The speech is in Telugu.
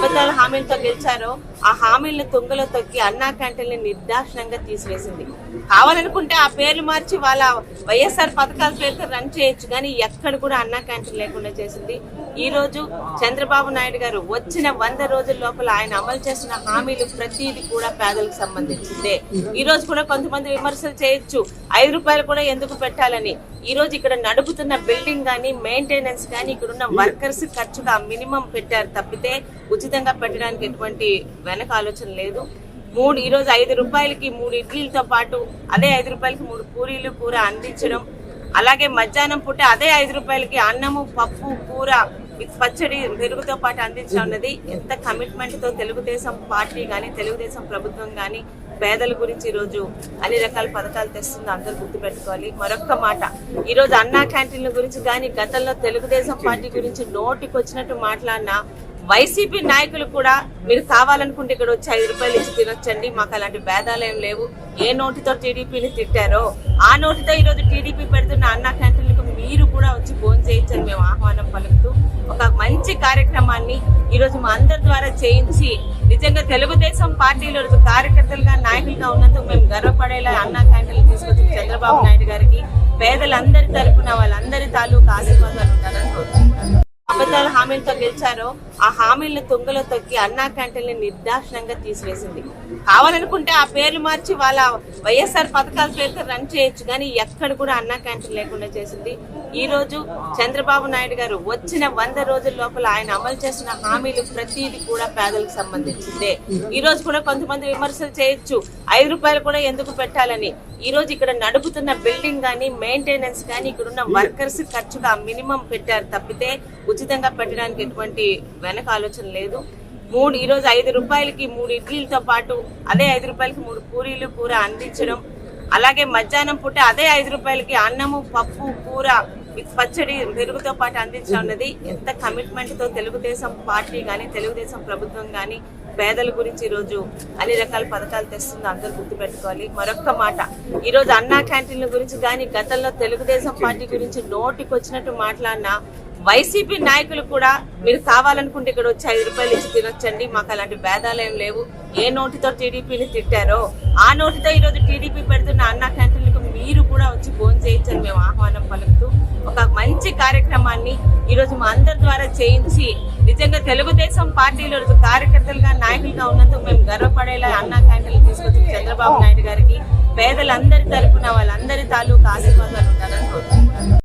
అబద్ధాల హామీలతో గెలిచారో ఆ హామీలను తుంగలో తొక్కి అన్నా క్యాంటీన్లు నిర్దాక్షిణంగా తీసివేసింది. కావాలనుకుంటే ఆ పేర్లు మార్చి వాళ్ళ వైఎస్ఆర్ పథకాల పేరుతో రన్ చేయొచ్చు, కానీ ఎక్కడ కూడా అన్నా క్యాంటీన్ లేకుండా చేసింది. ఈ రోజు చంద్రబాబు నాయుడు గారు వచ్చిన 100 రోజుల లోపల ఆయన అమలు చేస్తున్న హామీలు ప్రతిదీ కూడా పేదలకు సంబంధించిందే. ఈ రోజు కూడా కొంతమంది విమర్శలు చేయొచ్చు, 5 రూపాయలు కూడా ఎందుకు పెట్టాలని. ఈ రోజు ఇక్కడ నడుపుతున్న బిల్డింగ్ గానీ మెయింటెనెన్స్ గానీ ఇక్కడున్న వర్కర్స్ ఖర్చుగా మినిమం పెట్టారు తప్పితే ఉచితంగా పెట్టడానికి ఎటువంటి వెనక ఆలోచన లేదు. ఈ రోజు 5 రూపాయలకి 3 ఇడ్లీలతో పాటు అదే 5 రూపాయలకి 3 పూరీలు కూర అందించడం, అలాగే మధ్యాహ్నం పూట అదే 5 రూపాయలకి అన్నము పప్పు కూర పచ్చడి పెరుగుతో పాటు అందించడం అన్నది ఎంత కమిట్మెంట్ తో తెలుగుదేశం పార్టీ గానీ తెలుగుదేశం ప్రభుత్వం గానీ పేదల గురించి ఈ రోజు అన్ని రకాల పథకాలు తెస్తుందో అందరూ గుర్తుపెట్టుకోవాలి. మరొక్క మాట, ఈ రోజు అన్నా క్యాంటీన్ల గురించి కానీ గతంలో తెలుగుదేశం పార్టీ గురించి నోటికి వచ్చినట్టు మాట్లాడినా వైసీపీ నాయకులు కూడా మీరు కావాలనుకుంటే ఇక్కడ వచ్చి 5 రూపాయలు ఇచ్చి తినొచ్చండి, మాకు అలాంటి భేదాలు ఏం లేవు. ఏ నోటితో టీడీపీని తిట్టారో ఆ నోటితో ఈ రోజు టీడీపీ పెడుతున్న అన్నా క్యాంటీన్లకు మీరు కూడా వచ్చి భోజనం చేయొచ్చని మేము ఆహ్వానం పలుకుతూ ఒక మంచి కార్యక్రమాన్ని ఈ రోజు మా అందరి ద్వారా చేయించి నిజంగా తెలుగుదేశం పార్టీలో కార్యకర్తలుగా నాయకులుగా ఉన్నందుకు మేము గర్వపడేలా అన్నా క్యాంటీన్లు తీసుకొచ్చి చంద్రబాబు నాయుడు గారికి పేదలందరి తరపున వాళ్ళందరి తాలూకు ఆశీర్వాదాలు ఉండాలని కోరుకుంటున్నాను. అబద్ధాల హామీలతో గెలిచారో ఆ హామీలను తుంగలో తొక్కి అన్నా క్యాంటీన్లు నిర్దాక్షిణంగా తీసివేసింది. కావాలనుకుంటే ఆ పేర్లు మార్చి వాళ్ళ వైఎస్ఆర్ పథకాల పేరుతో రన్ చేయొచ్చు, కానీ ఎక్కడ కూడా అన్నా క్యాంటీన్ లేకుండా చేసింది. ఈ రోజు చంద్రబాబు నాయుడు గారు వచ్చిన 100 రోజుల లోపల ఆయన అమలు చేస్తున్న హామీలు ప్రతిదీ కూడా పేదలకు సంబంధించిందే. ఈ రోజు కూడా కొంతమంది విమర్శలు చేయొచ్చు, 5 రూపాయలు కూడా ఎందుకు పెట్టాలని. ఈ రోజు ఇక్కడ నడుపుతున్న బిల్డింగ్ గానీ మెయింటెనెన్స్ గానీ ఇక్కడున్న వర్కర్స్ ఖర్చుగా మినిమం పెట్టారు తప్పితే ఉచితంగా పెట్టడానికి ఎటువంటి వెనక ఆలోచన లేదు. ఈ రోజు 5 రూపాయలకి 3 ఇడ్లీలతో పాటు అదే 5 రూపాయలకి 3 పూరీలు కూర అందించడం, అలాగే మధ్యాహ్నం పూట అదే 5 రూపాయలకి అన్నము పప్పు కూర పచ్చడి పెరుగుతో పాటు అందించడం అన్నది ఎంత కమిట్మెంట్ తో తెలుగుదేశం పార్టీ గానీ తెలుగుదేశం ప్రభుత్వం గానీ పేదల గురించి ఈ రోజు అన్ని రకాల పథకాలు తెస్తుందో అందరూ గుర్తుపెట్టుకోవాలి. మరొక్క మాట, ఈ రోజు అన్నా క్యాంటీన్ల గురించి కానీ గతంలో తెలుగుదేశం పార్టీ గురించి నోటికి వచ్చినట్టు మాట్లాడినా వైసీపీ నాయకులు కూడా మీరు కావాలనుకుంటే ఇక్కడ వచ్చి 5 రూపాయలు ఇచ్చి తినొచ్చండి, మాకు అలాంటి భేదాలు ఏం లేవు. ఏ నోటితో టీడీపీని తిట్టారో ఆ నోటితో ఈ రోజు టీడీపీ పెడుతున్న అన్నా క్యాంటీన్లకు మీరు కూడా వచ్చి భోజనం చేయొచ్చని మేము ఆహ్వానం పలుకుతూ ఒక మంచి కార్యక్రమాన్ని ఈ రోజు మా అందరి ద్వారా చేయించి నిజంగా తెలుగుదేశం పార్టీలో కార్యకర్తలుగా నాయకులుగా ఉన్నందుకు మేము గర్వపడేలా అన్నా క్యాంటీన్లు తీసుకొచ్చి చంద్రబాబు నాయుడు గారికి పేదలందరి తరపున వాళ్ళందరి తాలూకు ఆశీర్వాదాలు ఉండాలని కోరుకుంటున్నాను.